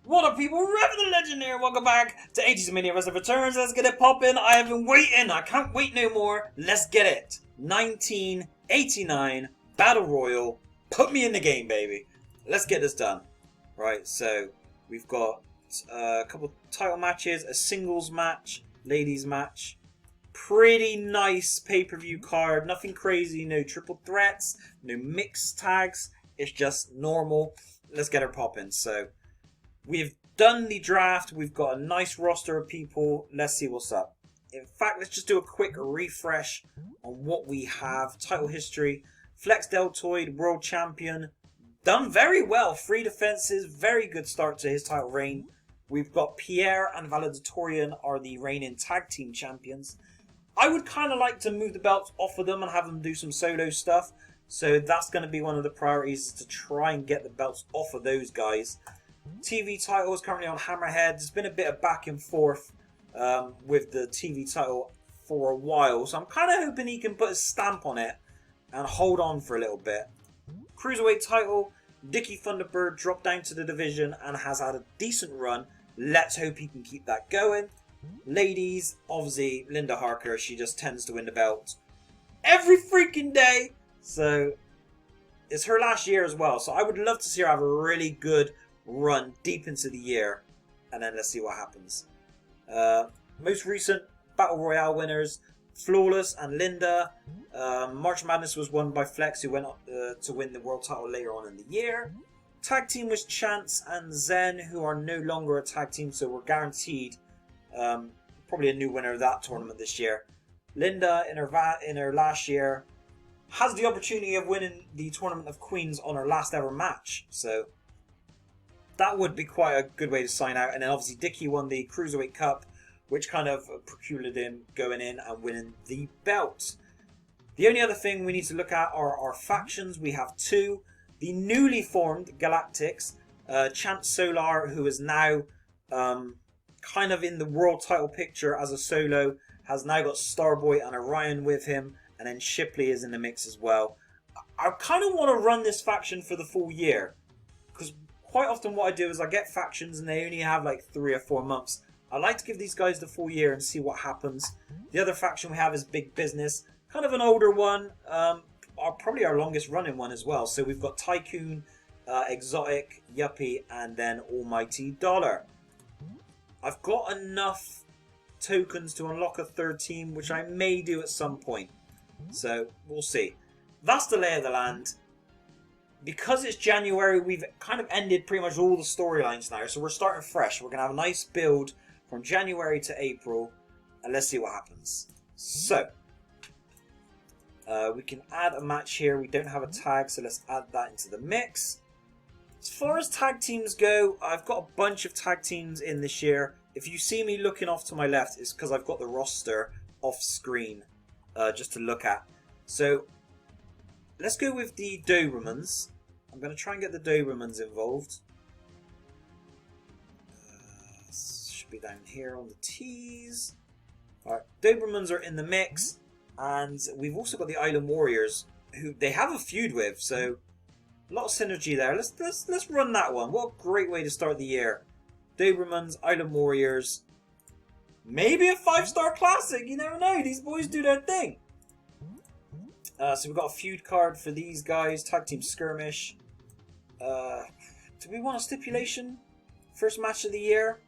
What up, people? Revan the Legend here. Welcome back to 80's Mania Wrestling Returns. Let's get it poppin'. I have been waiting. I can't wait no more. Let's get it. 1989 Battle Royal. Put me in the game, baby. Let's get this done. Right, so we've got a couple title matches, a singles match, ladies match. Pretty nice pay-per-view card. Nothing crazy. No triple threats. No mixed tags. It's just normal. Let's get her popping. So we've done the draft. We've got a nice roster of people. Let's see what's up. In fact, let's just do a quick refresh on what we have. Title history. Flex Deltoid, World Champion. Done very well. 3 defenses. Very good start to his title reign. We've got Pierre and Valedictorian are the reigning tag team champions. I would kind of like to move the belts off of them and have them do some solo stuff. So that's going to be one of the priorities, is to try and get the belts off of those guys. TV title is currently on Hammerhead. There's been a bit of back and forth with the TV title for a while. So I'm kind of hoping he can put a stamp on it and hold on for a little bit. Cruiserweight title, Dickie Thunderbird dropped down to the division and has had a decent run. Let's hope he can keep that going. Ladies, obviously Linda Harker, she just tends to win the belt every freaking day. So it's her last year as well. So I would love to see her have a really good run deep into the year. And then let's see what happens. Most recent Battle Royale winners, Flawless and Linda. March Madness was won by Flex, who went up to win the world title later on in the year. Tag team was Chance and Zen, who are no longer a tag team. So we're guaranteed probably a new winner of that tournament this year. Linda, in her last year, has the opportunity of winning the Tournament of Queens on her last ever match. So that would be quite a good way to sign out. And then obviously Dickie won the Cruiserweight Cup, which kind of procured him going in and winning the belt. The only other thing we need to look at are our factions. We have 2. The newly formed Galactics, Chance Solar, who is now kind of in the world title picture as a solo, has now got Starboy and Orion with him, and then Shipley is in the mix as well. I kind of want to run this faction for the full year, because quite often what I do is I get factions and they only have like 3 or 4 months. I like to give these guys the full year and see what happens. The other faction we have is Big Business, kind of an older one, probably our longest running one as well. So we've got Tycoon, Exotic, Yuppie, and then Almighty Dollar. I've got enough tokens to unlock a 3rd team, which I may do at some point. So we'll see. That's the lay of the land. Because it's January, we've kind of ended pretty much all the storylines now. So we're starting fresh. We're going to have a nice build from January to April. And let's see what happens. So we can add a match here. We don't have a tag, so let's add that into the mix. As far as tag teams go, I've got a bunch of tag teams in this year. If you see me looking off to my left, it's because I've got the roster off screen just to look at. So let's go with the Dobermans. I'm going to try and get the Dobermans involved. Should be down here on the T's. Alright, Dobermans are in the mix. And we've also got the Island Warriors, who they have a feud with. So a lot of synergy there. Let's run that one. What a great way to start the year. Dobermans, Island Warriors. Maybe a 5-star classic. You never know. These boys do their thing. So we've got a feud card for these guys. Tag Team Skirmish. Do we want a stipulation? First match of the year.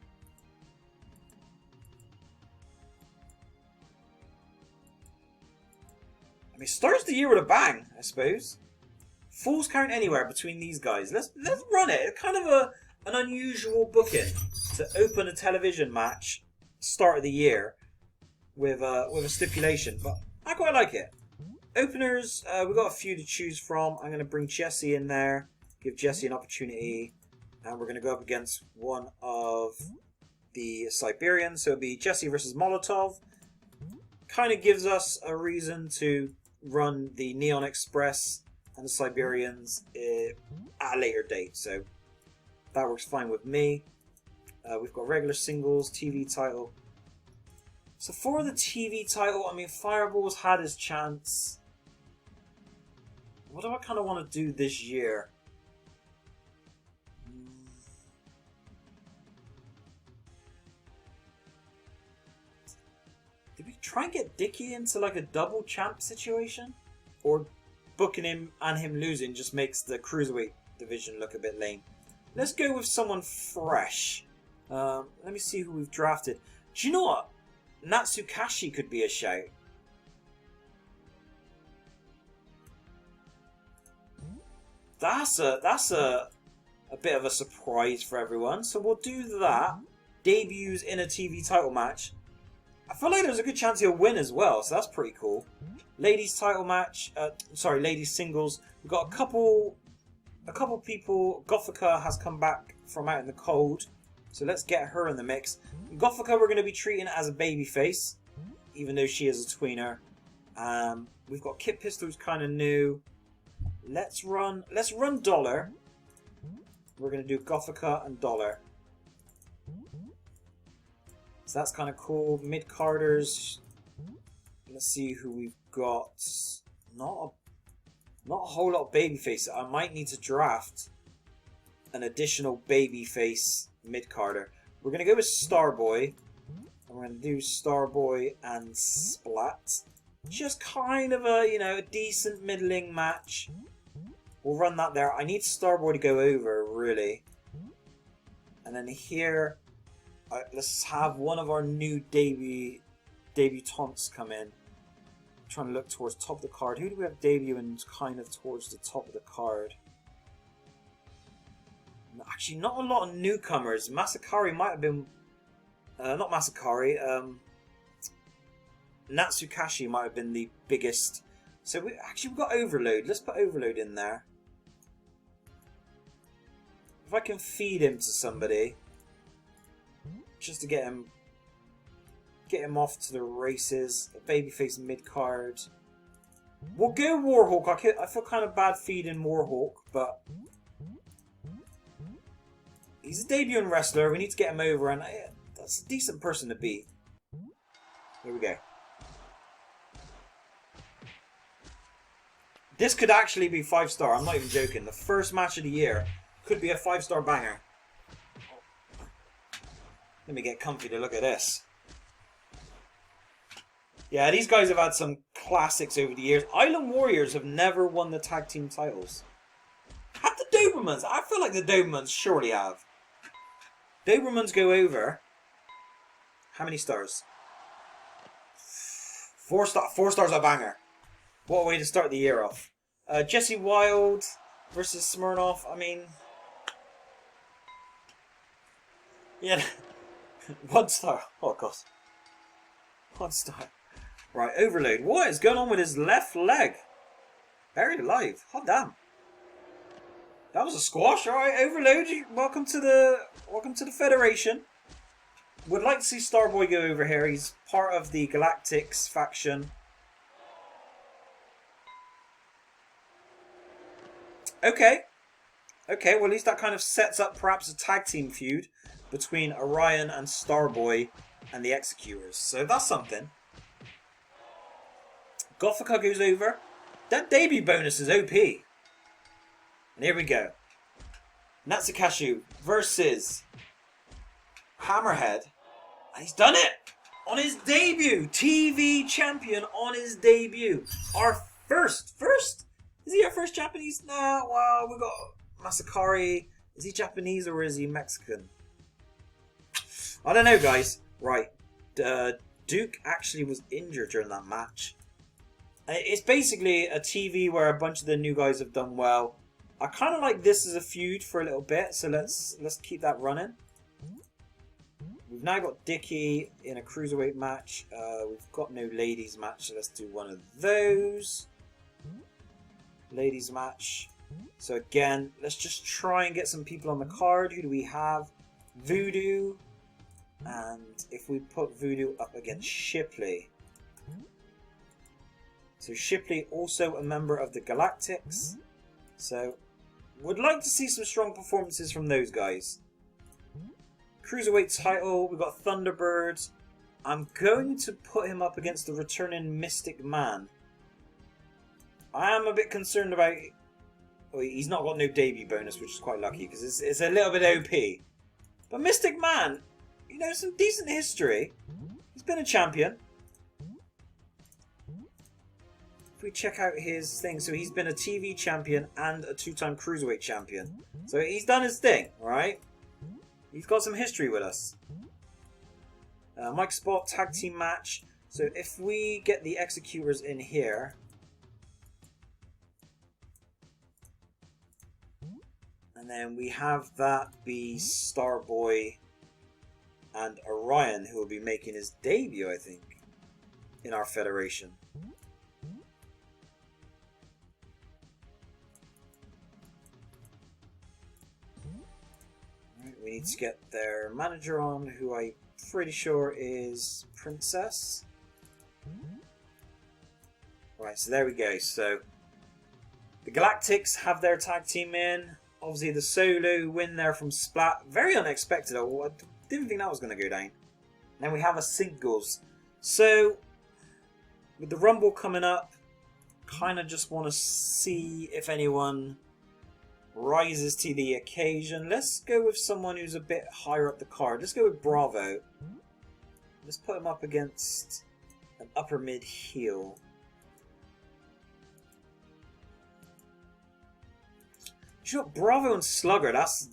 I mean, starts the year with a bang, I suppose. Falls count anywhere between these guys. Let's run it. It's kind of an unusual booking to open a television match start of the year with a stipulation, but I quite like it. Openers, we've got a few to choose from. I'm going to bring Jesse in there, give Jesse an opportunity, and we're going to go up against one of the Siberians. So it'll be Jesse versus Molotov. Kind of gives us a reason to run the Neon Express and the Siberians at a later date, so that works fine with me. We've got regular singles, TV title. So for the TV title, I mean, Fireball's had his chance. What do I kind of want to do this year? Did we try and get Dickie into like a double champ situation? Or booking him and him losing just makes the cruiserweight division look a bit lame? Let's go with someone fresh. Let me see who we've drafted. Do you know what? Natsukashi could be a shout. That's a bit of a surprise for everyone. So we'll do that. Debuts in a TV title match. I feel like there's a good chance he'll win as well, so that's pretty cool. Ladies title match. Ladies singles. We've got a couple people. Gothica has come back from out in the cold, so let's get her in the mix. Gothica we're going to be treating as a babyface, even though she is a tweener. We've got Kit Pistol, who's kind of new. Let's run Dollar. We're going to do Gothica and Dollar. So that's kind of cool. Mid-carders. Let's see who we've got. Not a whole lot of babyface. I might need to draft an additional babyface mid-carder. We're going to go with Starboy. And we're going to do Starboy and Splat. Just kind of a, a decent middling match. We'll run that there. I need Starboy to go over, really. And then here, let's have one of our new debutantes come in. I'm trying to look towards the top of the card. Who do we have debuting kind of towards the top of the card? Actually, not a lot of newcomers. Masakari might have been... not Masakari. Natsukashi might have been the biggest. So we've got Overload. Let's put Overload in there. If I can feed him to somebody, just to get him off to the races. A babyface mid card. We'll go Warhawk. I feel kind of bad feeding Warhawk, but he's a debuting wrestler. We need to get him over, and that's a decent person to beat. Here we go. This could actually be 5-star. I'm not even joking. The first match of the year could be a 5-star banger. Let me get comfy to look at this. Yeah, these guys have had some classics over the years. Island Warriors have never won the tag team titles. Have the Dobermans? I feel like the Dobermans surely have. Dobermans go over. How many stars? 4 stars a banger. What a way to start the year off. Jesse Wild versus Smirnoff. I mean... Yeah. 1 star. Oh, God. 1 star. Right, Overload. What is going on with his left leg? Buried alive. Hot damn. That was a squash. Alright, Overload. Welcome to the Federation. Would like to see Starboy go over here. He's part of the Galactics faction. Okay. Okay, well at least that kind of sets up perhaps a tag team feud between Orion and Starboy and the Executors. So that's something. Gothica goes over. That debut bonus is OP. And here we go. Natsukashi versus Hammerhead. And he's done it! On his debut! TV champion on his debut. Our first? Is he our first Japanese? Nah, well, we got Masakari. Is he Japanese or is he Mexican? I don't know, guys. Right. Duke actually was injured during that match. It's basically a TV where a bunch of the new guys have done well. I kind of like this as a feud for a little bit, so let's keep that running. We've now got Dickie in a cruiserweight match. We've got no ladies match, so let's do one of those. Ladies match. So again, let's just try and get some people on the card. Who do we have? Voodoo. And if we put Voodoo up against Shipley. So Shipley also a member of the Galactics. So would like to see some strong performances from those guys. Cruiserweight title, we've got Thunderbird. I'm going to put him up against the returning Mystic Man. I am a bit concerned about... Well, he's not got no debut bonus, which is quite lucky, because it's a little bit OP. But Mystic Man, some decent history. He's been a champion. if we check out his thing, so he's been a TV champion and a 2-time cruiserweight champion. So he's done his thing, right? He's got some history with us. Mike Spot tag team match. So if we get the Executors in here, and then we have that be Starboy and Orion, who will be making his debut, I think, in our federation. Right, we need to get their manager on, who I'm pretty sure is Princess. Right, so there we go. So the Galactics have their tag team in. Obviously the solo win there from Splat. Very unexpected. I didn't think that was going to go down. And then we have a singles. So with the Rumble coming up, kind of just want to see if anyone rises to the occasion. Let's go with someone who's a bit higher up the card. Let's go with Bravo. Let's put him up against an upper mid heel. You know, Bravo and Slugger, that's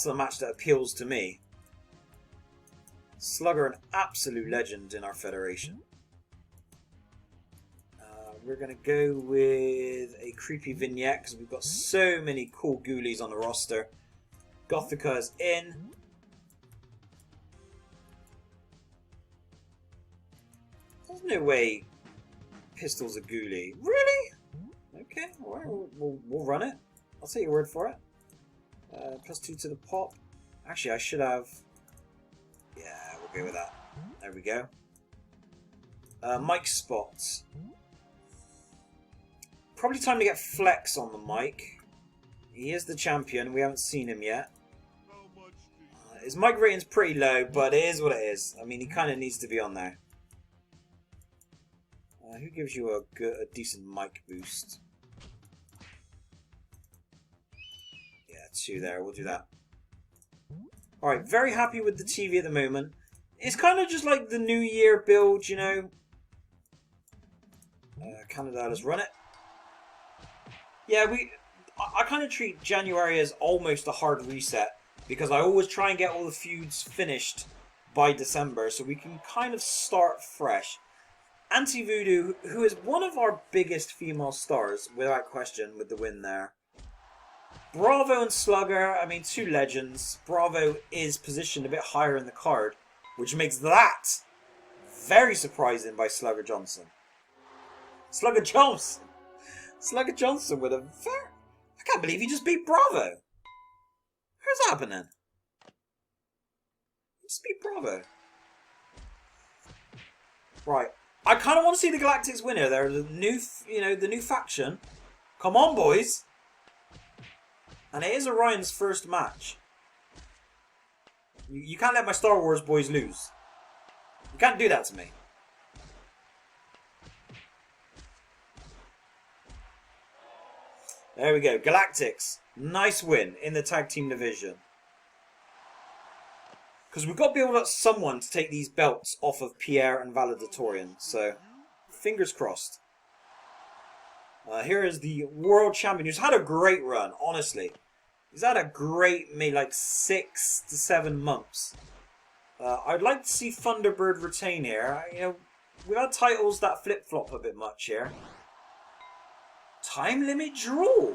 the match that appeals to me. Slugger, an absolute legend in our federation. We're going to go with a creepy vignette because we've got so many cool ghoulies on the roster. Gothica is in. There's no way Pistol's a ghoulie. Really? Okay, alright, we'll run it. I'll take your word for it. +2 to the pop. Actually, I should have... Yeah, we'll go with that. There we go. Mic spots. Probably time to get Flex on the mic. He is the champion. We haven't seen him yet. His mic rating's pretty low, but it is what it is. I mean, he kind of needs to be on there. Who gives you a decent mic boost? 2 there, we'll do that. Alright, very happy with the TV at the moment. It's kind of just like the New Year build, you know. Canada, let's run it. Yeah, I kind of treat January as almost a hard reset, because I always try and get all the feuds finished by December, so we can kind of start fresh. Anti-Voodoo, who is one of our biggest female stars, without question, with the win there. Bravo and Slugger, I mean, 2 legends. Bravo is positioned a bit higher in the card, which makes that very surprising by Slugger Johnson. Slugger Johnson! Slugger Johnson with a very... I can't believe he just beat Bravo! What's happening? He just beat Bravo. Right. I kind of want to see the Galactics winner. They're the new, the new faction. Come on, boys! And it is Orion's first match. You can't let my Star Wars boys lose. You can't do that to me. There we go. Galactics. Nice win in the tag team division. Because we've got to be able to get someone to take these belts off of Pierre and Valeditorian. So, fingers crossed. Here is the world champion who's had a great run, honestly. He's had a great, maybe like 6 to 7 months. I'd like to see Thunderbird retain here. We've had titles that flip-flop a bit much here. Time limit draw.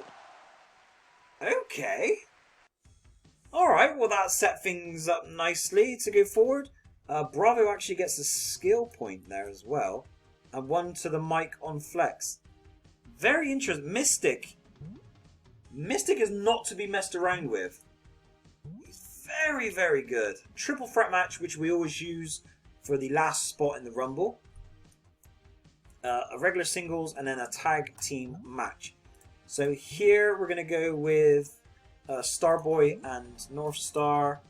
Okay. Alright, well that set things up nicely to go forward. Bravo actually gets a skill point there as well. And 1 to the mic on Flex. Very interesting. Mystic. Mystic is not to be messed around with. He's very, very good. Triple threat match, which we always use for the last spot in the Rumble. A regular singles and then a tag team match. So here we're going to go with Starboy and North Star.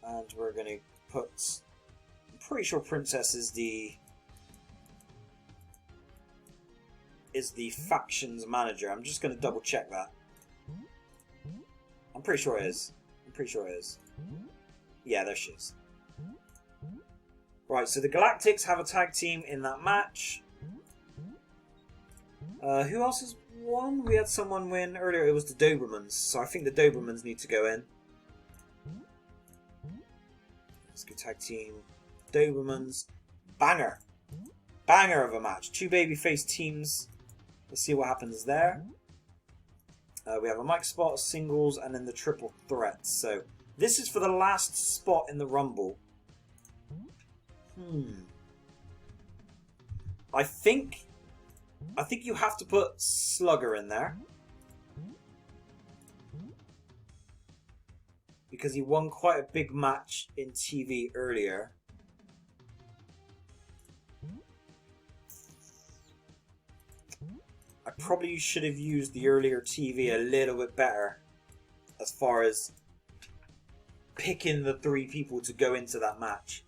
And we're going to put... I'm pretty sure Princess is the factions manager. I'm just going to double check that. I'm pretty sure it is. Yeah, there she is. Right, so the Galactics have a tag team in that match. Who else has won? We had someone win earlier. It was the Dobermans. So I think the Dobermans need to go in. Let's go tag team. Dobermans. Banger. Banger of a match. 2 babyface teams. Let's see what happens there. We have a Mike spot, singles, and then the triple threat. So this is for the last spot in the Rumble. I think you have to put Slugger in there. Because he won quite a big match in TV earlier. I probably should have used the earlier TV a little bit better as far as picking the 3 people to go into that match.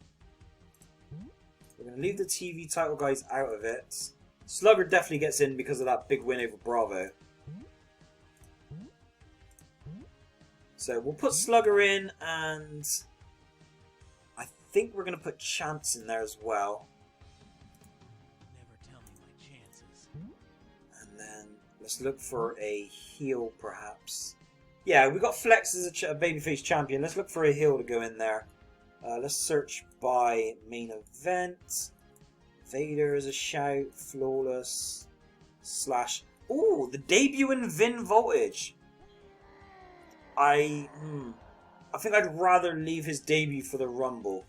We're going to leave the TV title guys out of it. Slugger definitely gets in because of that big win over Bravo. So we'll put Slugger in, and I think we're going to put Chance in there as well. Let's look for a heel, perhaps. Yeah, we got Flex as a babyface champion. Let's look for a heel to go in there. Let's search by main event. Vader is a shout. Flawless. Slash. Ooh, the debut in Vin Voltage. I think I'd rather leave his debut for the Rumble.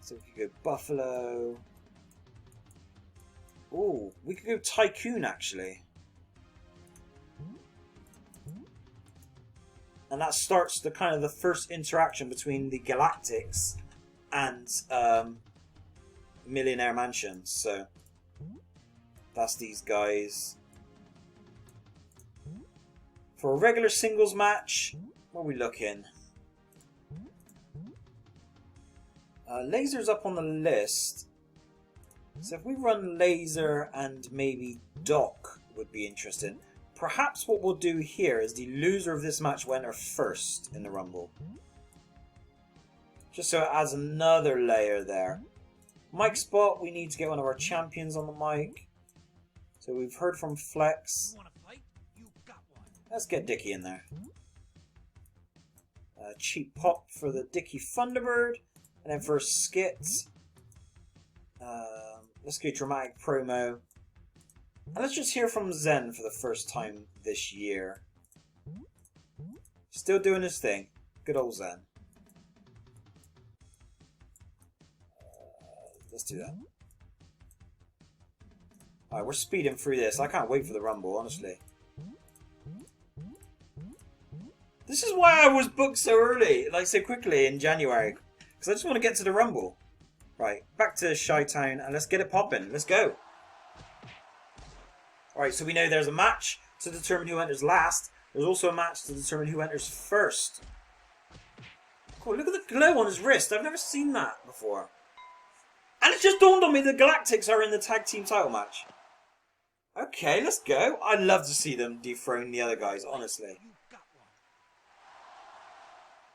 So we could go Buffalo. Ooh, we could go Tycoon, actually. And that starts the kind of the first interaction between the Galactics and Millionaire Mansion. So that's these guys. For a regular singles match, what are we looking? Laser's up on the list. So if we run Laser and maybe Doc would be interesting. Perhaps what we'll do here is the loser of this match will enter first in the Rumble. Just so it adds another layer there. Mic spot, we need to get one of our champions on the mic. So we've heard from Flex. Let's get Dickie in there. Cheap pop for the Dickie Thunderbird. And then for a skit. Let's go dramatic promo. And let's just hear from Zen for the first time this year. Still doing his thing. Good old Zen. Let's do that. Alright, we're speeding through this. I can't wait for the Rumble, honestly. This is why I was booked so early, like so quickly in January. Because I just want to get to the Rumble. Right, back to Chi-Town and let's get it popping. Let's go. Alright, so we know there's a match to determine who enters last. There's also a match to determine who enters first. Cool, look at the glow on his wrist. I've never seen that before. And it just dawned on me the Galactics are in the tag team title match. Okay, let's go. I'd love to see them dethrone the other guys, honestly.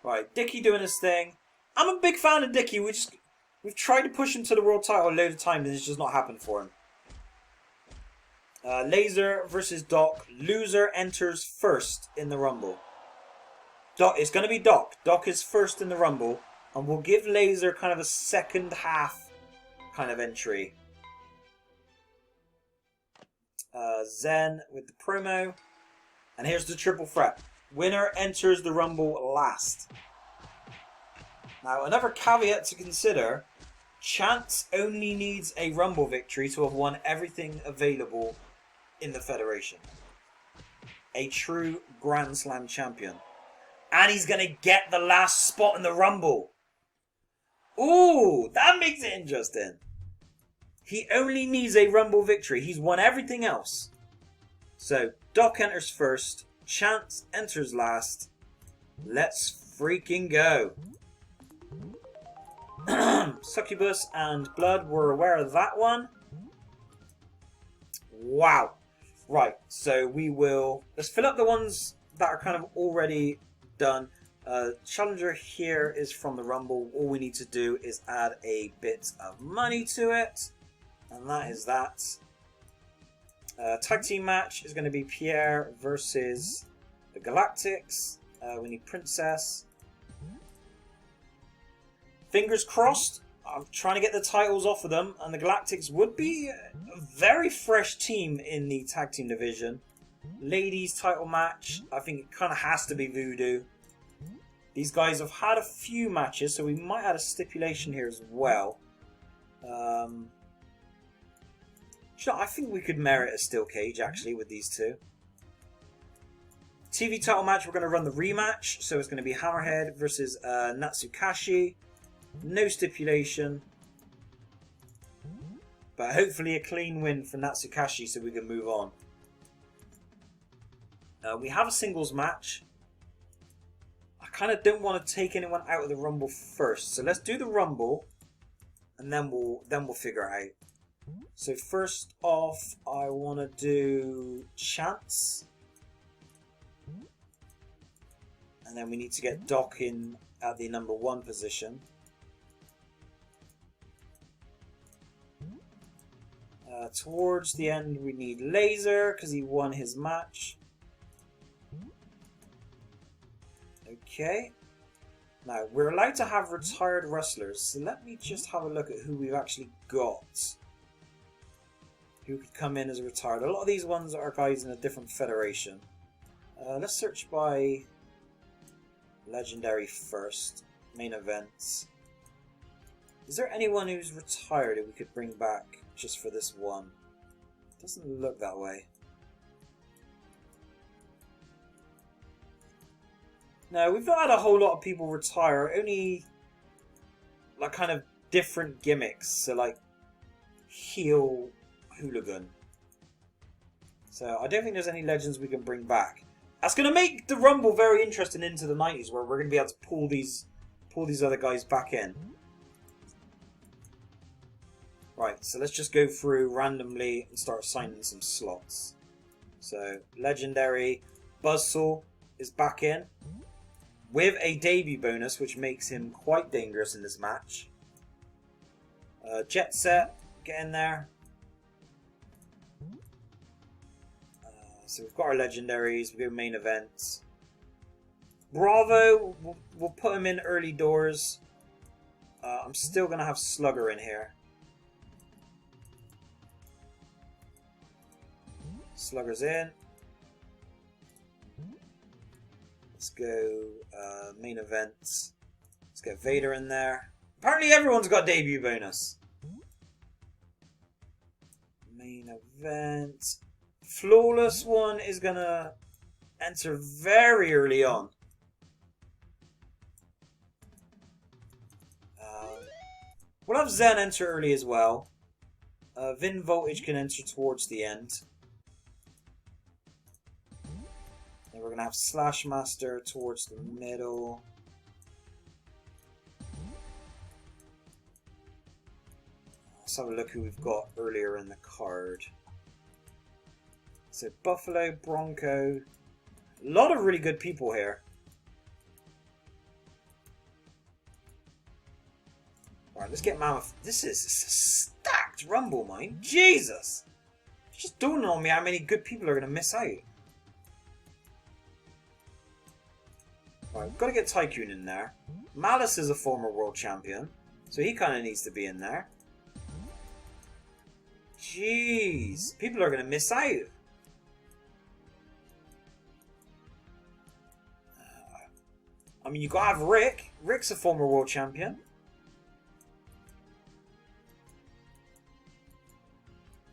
Right, Dickie doing his thing. I'm a big fan of Dickie. We've tried to push him to the world title a load of times and it's just not happened for him. Laser versus Doc. Loser enters first in the Rumble. Doc, it's going to be Doc. Doc is first in the Rumble. And we'll give Laser kind of a second half kind of entry. Zen with the promo. And here's the triple threat. Winner enters the Rumble last. Now, another caveat to consider. Chance only needs a Rumble victory to have won everything available in the Federation. A true Grand Slam champion. And he's going to get the last spot in the Rumble. Ooh, that makes it interesting. He only needs a Rumble victory. He's won everything else. So, Doc enters first. Chance enters last. Let's freaking go. Succubus and Blood, we're aware of that one. Wow. Right, so we will... Let's fill up the ones that are kind of already done. Challenger here is from the Rumble. All we need to do is add a bit of money to it. And that is that. Tag team match is going to be Pierre versus the Galactics. We need Princess. Fingers crossed. I'm trying to get the titles off of them, and the Galactics would be a very fresh team in the tag team division. Ladies title match, I think it kind of has to be Voodoo. These guys have had a few matches, so we might add a stipulation here as well. I think we could merit a steel cage actually with these two. TV title match, we're going to run the rematch, so it's going to be Hammerhead versus Natsukashi. No stipulation, but hopefully a clean win for Natsukashi so we can move on. We have a singles match. I kind of don't want to take anyone out of the Rumble first, so let's do the Rumble, and then we'll figure it out. So first off, I want to do Chance, and then we need to get Doc in at the number 1 position. Towards the end, we need Laser because he won his match. Okay. Now, we're allowed to have retired wrestlers, so let me just have a look at who we've actually got. Who could come in as a retired. A lot of these ones are guys in a different federation. Let's search by Legendary first. Main events. Is there anyone who's retired that we could bring back just for this one? Doesn't look that way. No, we've not had a whole lot of people retire. Only like kind of different gimmicks. So like heel hooligan. So I don't think there's any legends we can bring back. That's going to make the Rumble very interesting into the 90s, where we're going to be able to pull these other guys back in. Right, so let's just go through randomly and start assigning some slots. So, Legendary Buzzsaw is back in with a debut bonus, which makes him quite dangerous in this match. Jet Set, get in there. So we've got our Legendaries, we go main events. Bravo, we'll put him in early doors. I'm still going to have Slugger in here. Slugger's in. Let's go main events. Let's get Vader in there. Apparently everyone's got debut bonus. Main event. Flawless one is going to enter very early on. We'll have Zen enter early as well. Vin Voltage can enter towards the end. Then we're going to have Slash Master towards the middle. Let's have a look who we've got earlier in the card. So Buffalo, Bronco. A lot of really good people here. Alright, let's get Mammoth. This is a stacked Rumble, mate. Jesus! It's just dawning on me how many good people are going to miss out. Right, we've got to get Tycoon in there. Malice is a former world champion, so he kind of needs to be in there. Jeez, people are going to miss out. I mean, you got to have Rick. Rick's a former world champion.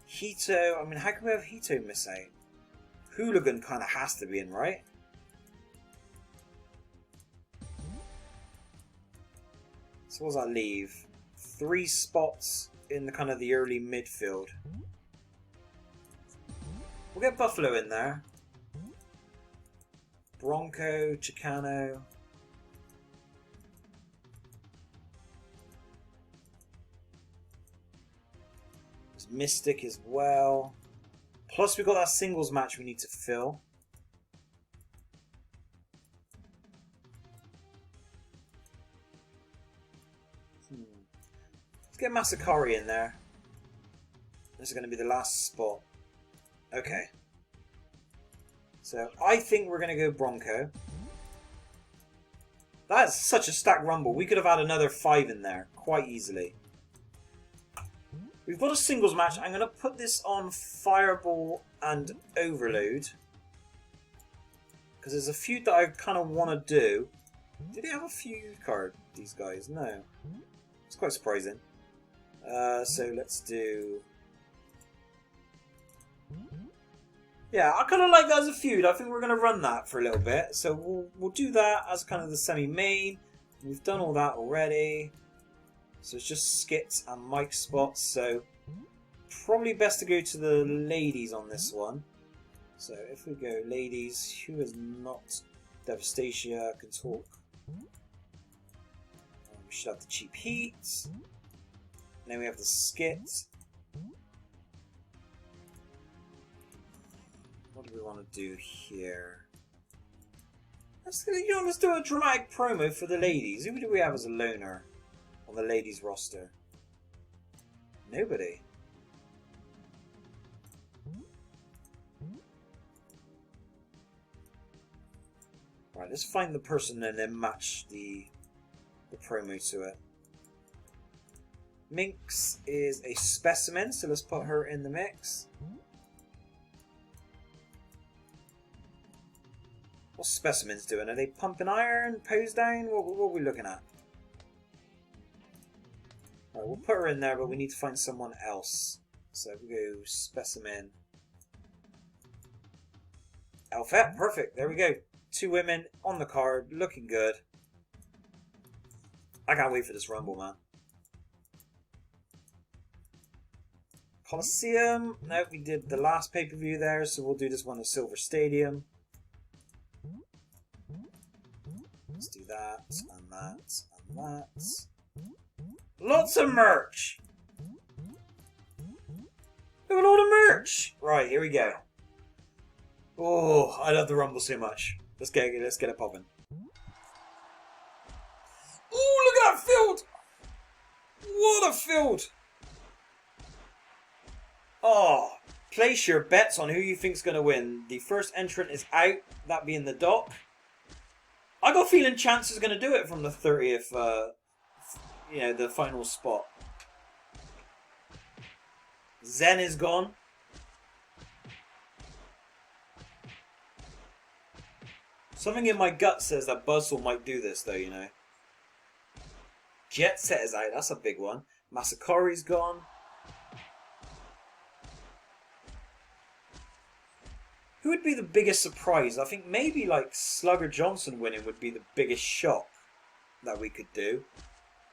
Hito, I mean, how can we have Hito miss out? Hooligan kind of has to be in, right? So what does that leave? 3 spots in the kind of the early midfield. We'll get Buffalo in there. Bronco, Chicano. There's Mystic as well. Plus we've got that singles match we need to fill. Let's get Masakari in there. This is going to be the last spot. Okay. So I think we're going to go Bronco. That's such a stacked rumble. We could have had another 5 in there quite easily. We've got a singles match. I'm going to put this on Fireball and Overload. Because there's a feud that I kind of want to do. Do they have a feud card, these guys? No. It's quite surprising. So let's do... Yeah, I kind of like that as a feud. I think we're going to run that for a little bit. So we'll do that as kind of the semi-main. We've done all that already. So it's just skits and mic spots. So probably best to go to the ladies on this one. So if we go ladies, who is not Devastatia can talk. We should have the cheap heat. And then we have the skit. What do we want to do here? Let's do a dramatic promo for the ladies. Who do we have as a loner on the ladies roster? Nobody. Right, let's find the person and then match the promo to it. Minx is a specimen, so let's put her in the mix. What's specimens doing? Are they pumping iron? Pose down? What are we looking at? Right, we'll put her in there, but we need to find someone else. So we go specimen. Alpha, perfect. There we go. 2 women on the card, looking good. I can't wait for this Rumble, man. Coliseum. No, we did the last pay-per-view there, so we'll do this one at Silver Stadium. Let's do that, and that, and that. Lots of merch! Look at all the merch! Right, here we go. Oh, I love the Rumble so much. Let's get it popping. Oh, look at that field! What a field! Oh, place your bets on who you think's going to win. The first entrant is out, that being the Doc. I got a feeling Chance is going to do it from the 30th, the final spot. Zen is gone. Something in my gut says that Buzzsaw might do this, though, you know. Jet Set is out, that's a big one. Masakari's gone. Who would be the biggest surprise? I think maybe like Slugger Johnson winning would be the biggest shock that we could do.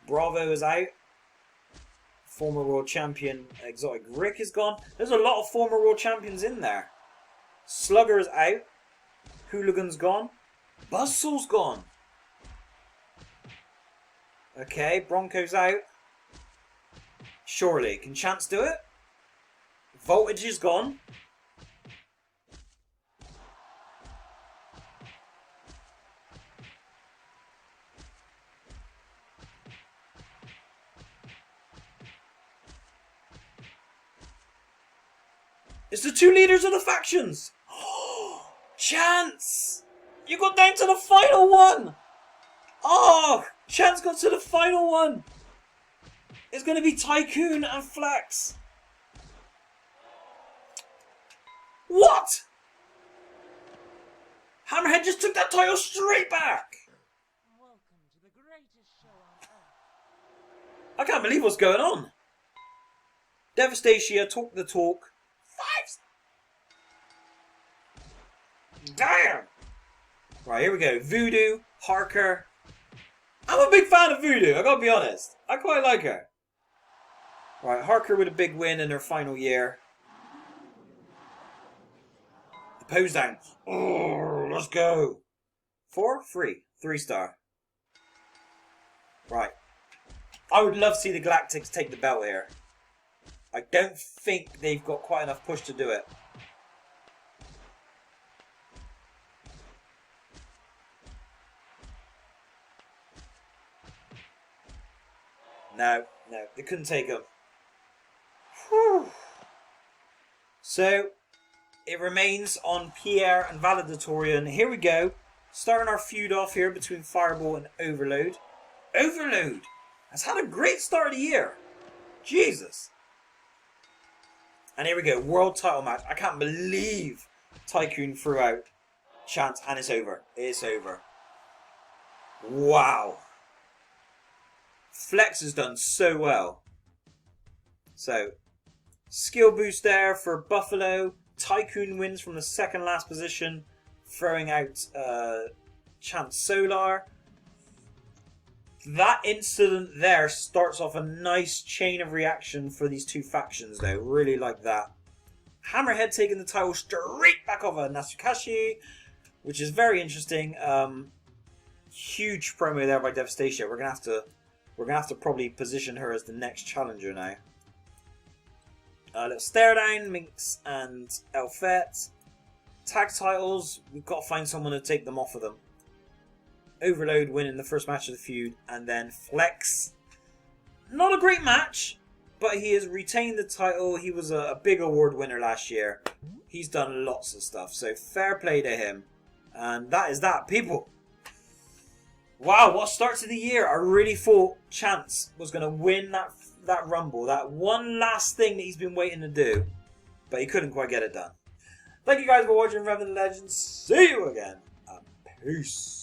Bravo is out. Former world champion Exotic Rick is gone. There's a lot of former world champions in there. Slugger is out. Hooligan's gone. Buzzsaw's gone. Okay, Bronco's out. Surely. Can Chance do it? Voltage is gone. It's the 2 leaders of the factions! Chance! You got down to the final one! Oh! Chance got to the final one! It's going to be Tycoon and Flex. What? Hammerhead just took that title straight back! Welcome to the greatest show on earth. I can't believe what's going on. Devastatia, talk the talk. 5. Damn! Right, here we go. Voodoo, Harker. I'm a big fan of Voodoo, I gotta be honest. I quite like her. Right, Harker with a big win in her final year. The pose down. Oh, let's go. 4? 3. 3-star. Right. I would love to see the Galactics take the belt here. I don't think they've got quite enough push to do it. No, they couldn't take them. Whew. So it remains on Pierre and Valedictorian. Here we go. Starting our feud off here between Fireball and Overload. Overload has had a great start of the year. Jesus. And here we go. World title match. I can't believe Tycoon threw out Chance and it's over. It's over. Wow. Flex has done so well. So, skill boost there for Buffalo. Tycoon wins from the second last position, throwing out Chance Solar. That incident there starts off a nice chain of reaction for these two factions though. Really like that. Hammerhead taking the title straight back over Natsukashi, which is very interesting. Huge promo there by Devastation. We're gonna have to probably position her as the next challenger now. Little stare down, Minx and Elfette. Tag titles, we've got to find someone to take them off of them. Overload winning the first match of the feud, and then Flex. Not a great match, but he has retained the title. He was a big award winner last year. He's done lots of stuff, so fair play to him. And that is that, people. Wow, what start to the year. I really thought Chance was going to win that Rumble. That one last thing that he's been waiting to do. But he couldn't quite get it done. Thank you guys for watching Revan the Legend. See you again. And peace.